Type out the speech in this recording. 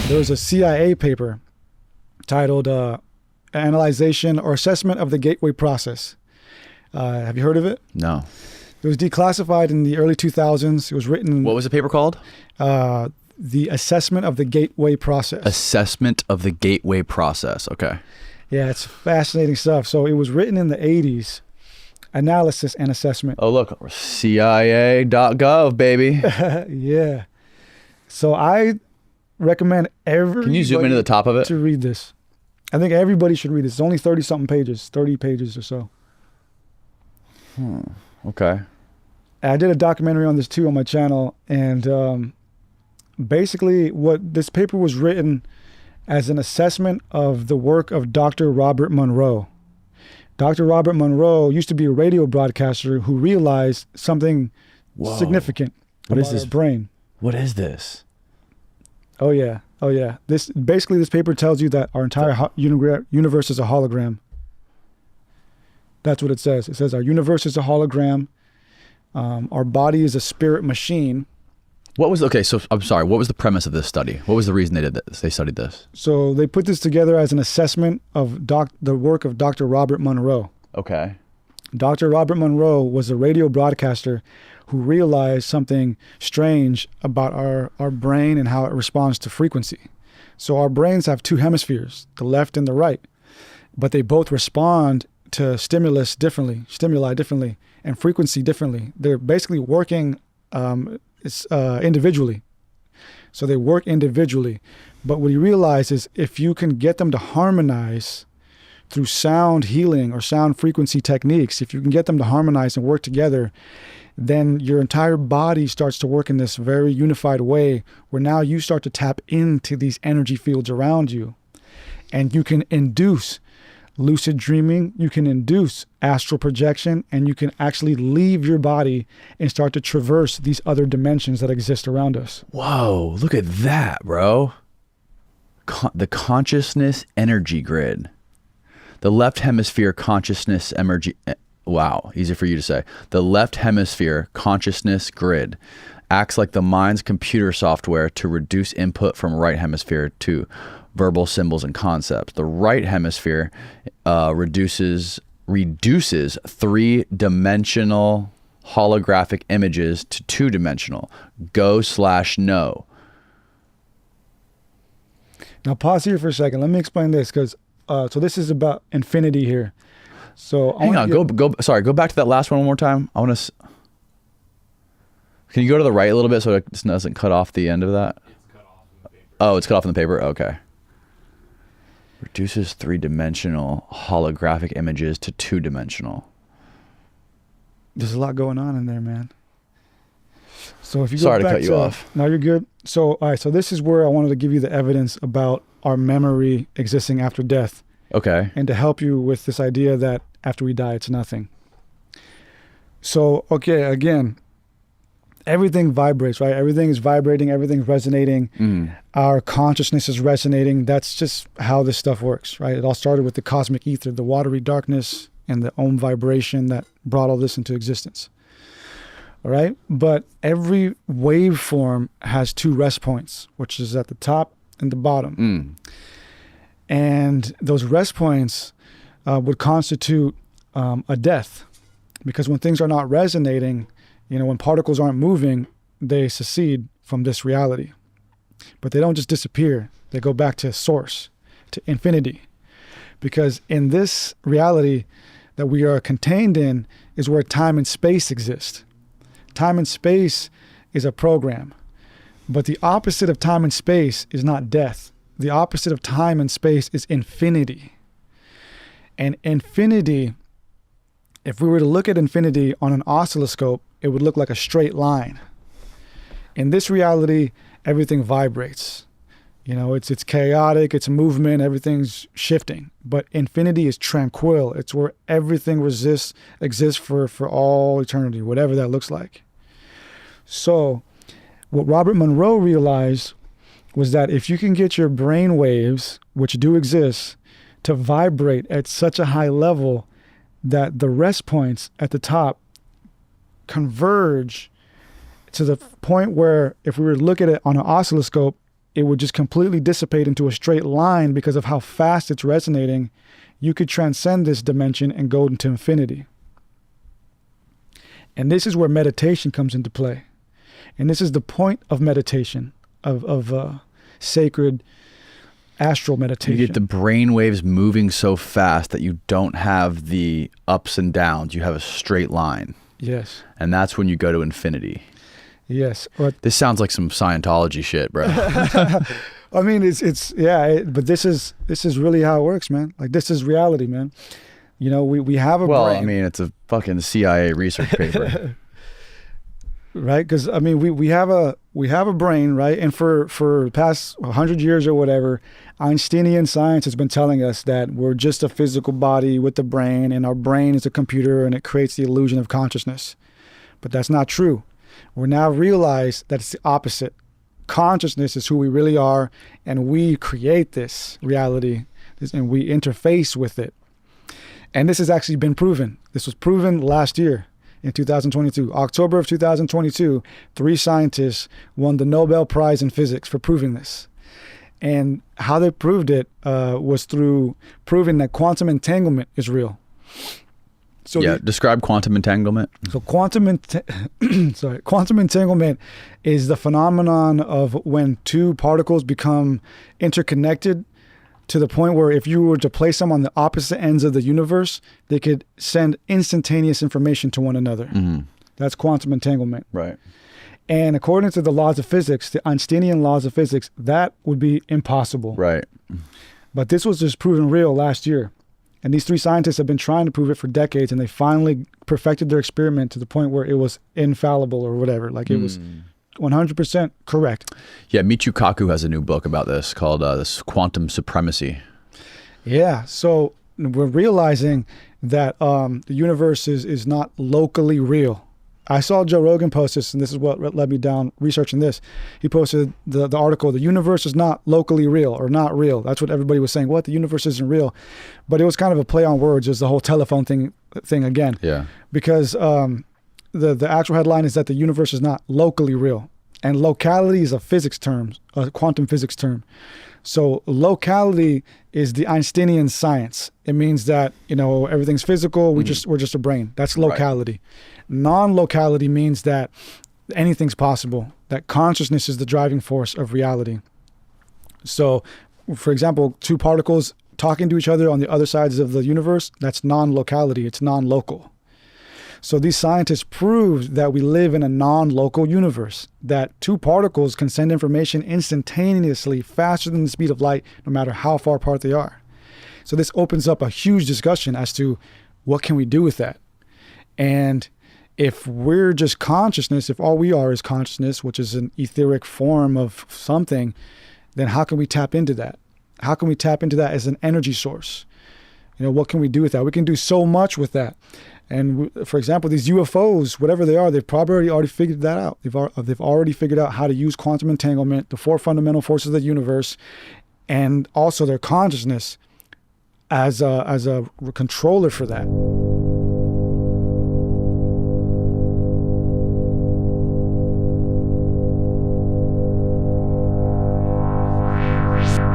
There was a CIA paper titled Analyzation or Assessment of the Gateway Process. Have you heard of it? No. It was declassified in the early 2000s. It was written... What was the paper called? The Assessment of the Gateway Process. Assessment of the Gateway Process. Okay. Yeah, it's fascinating stuff. So it was written in the 80s. Analysis and assessment. Oh, look. CIA.gov, baby. Yeah. So I recommend everybody... Can you zoom into the top of it? ...to read this. I think everybody should read this. It's only 30-something pages, 30 pages or so. Okay. I did a documentary on this too on my channel, and basically what this paper was written as an assessment of the work of Dr. Robert Monroe. Dr. Robert Monroe used to be a radio broadcaster who realized something significant about our brain. What is this? Oh yeah. This paper tells you that our entire universe is a hologram. That's what it says. It says our universe is a hologram. Our body is a spirit machine. So I'm sorry, what was the premise of this study? What was the reason they did this? They studied this? So they put this together as an assessment of the work of Dr. Robert Monroe. Okay. Dr. Robert Monroe was a radio broadcaster who realized something strange about our brain and how it responds to frequency. So our brains have two hemispheres, the left and the right, but they both respond to stimuli differently, and frequency differently. They're basically working individually. So they work individually. But what he realized is if you can get them to harmonize through sound healing or sound frequency techniques, if you can get them to harmonize and work together, then your entire body starts to work in this very unified way where now you start to tap into these energy fields around you. And you can induce lucid dreaming, you can induce astral projection, and you can actually leave your body and start to traverse these other dimensions that exist around us. Whoa, look at that, bro. The consciousness energy grid. The left hemisphere consciousness energy... Wow, easy for you to say. The left hemisphere consciousness grid acts like the mind's computer software to reduce input from right hemisphere to verbal symbols and concepts. The right hemisphere reduces three-dimensional holographic images to two-dimensional. Go/no. Now pause here for a second. Let me explain this because so this is about infinity here. So hang on, go back to that last one more time. I want to. Can you go to the right a little bit so it doesn't cut off the end of that? It's cut off in the paper. Oh, it's cut off in the paper. Okay. Reduces three-dimensional holographic images to two-dimensional. There's a lot going on in there, man. So if you Sorry to cut you off. No, you're good. So all right, so this is where I wanted to give you the evidence about our memory existing after death. Okay. And to help you with this idea that after we die, it's nothing. So, okay, again, everything vibrates, right? Everything is vibrating, everything's resonating. Our consciousness is resonating. That's just how this stuff works, right? It all started with the cosmic ether, the watery darkness, and the Om vibration that brought all this into existence. All right? But every waveform has two rest points, which is at the top and the bottom. And those rest points would constitute a death, because when things are not resonating, when particles aren't moving, they secede from this reality. But they don't just disappear. They go back to source, to infinity. Because in this reality that we are contained in is where time and space exist. Time and space is a program. But the opposite of time and space is not death. The opposite of time and space is infinity. And infinity, if we were to look at infinity on an oscilloscope, it would look like a straight line. In this reality, everything vibrates. It's chaotic, it's movement, everything's shifting. But infinity is tranquil. It's where everything exists for all eternity, whatever that looks like. So what Robert Monroe realized was that if you can get your brain waves, which do exist, to vibrate at such a high level that the rest points at the top converge to the point where if we were to look at it on an oscilloscope, it would just completely dissipate into a straight line because of how fast it's resonating. You could transcend this dimension and go into infinity. And this is where meditation comes into play. And this is the point of meditation, of sacred astral meditation. You get the brain waves moving so fast that you don't have the ups and downs. You have a straight line. Yes. And that's when you go to infinity. Yes. This sounds like some Scientology shit, bro. I mean, but this is really how it works, man. Like, this is reality, man. You know, we have a brain. I mean, it's a fucking CIA research paper. Right? Because, I mean, we have a brain, right? And for the past 100 years or whatever, Einsteinian science has been telling us that we're just a physical body with a brain, and our brain is a computer, and it creates the illusion of consciousness. But that's not true. We're now realize that it's the opposite. Consciousness is who we really are, and we create this reality, and we interface with it. And this has actually been proven. This was proven last year in 2022. October of 2022, 3 scientists won the Nobel Prize in Physics for proving this. And how they proved it was through proving that quantum entanglement is real. So describe quantum entanglement. So quantum entanglement is the phenomenon of when two particles become interconnected to the point where if you were to place them on the opposite ends of the universe, they could send instantaneous information to one another. Mm-hmm. That's quantum entanglement. Right. And according to the laws of physics, the Einsteinian laws of physics, that would be impossible. Right. But this was just proven real last year. And these 3 scientists have been trying to prove it for decades, and they finally perfected their experiment to the point where it was infallible or whatever. Like, it was 100% correct. Yeah, Michio Kaku has a new book about this called this Quantum Supremacy. Yeah, so we're realizing that the universe is not locally real. I saw Joe Rogan post this, and this is what led me down researching this. He posted the article, "The universe is not locally real," or not real. That's what everybody was saying. What? The universe isn't real. But it was kind of a play on words. It was the whole telephone thing again. Yeah. Because the actual headline is that the universe is not locally real. And locality is a physics term, a quantum physics term. So locality is the Einsteinian science. It means that, you know, everything's physical. We're just a brain. That's locality. Right. Non-locality means that anything's possible, that consciousness is the driving force of reality. So, for example, 2 particles talking to each other on the other sides of the universe, that's non-locality, it's non-local. So these scientists proved that we live in a non-local universe, that 2 particles can send information instantaneously, faster than the speed of light, no matter how far apart they are. So this opens up a huge discussion as to what can we do with that. And if we're just consciousness, if all we are is consciousness, which is an etheric form of something, then how can we tap into that? How can we tap into that as an energy source? You know, what can we do with that? We can do so much with that. And for example, these UFOs, whatever they are, they've probably already figured that out. They've already figured out how to use quantum entanglement, the 4 fundamental forces of the universe, and also their consciousness as a controller for that.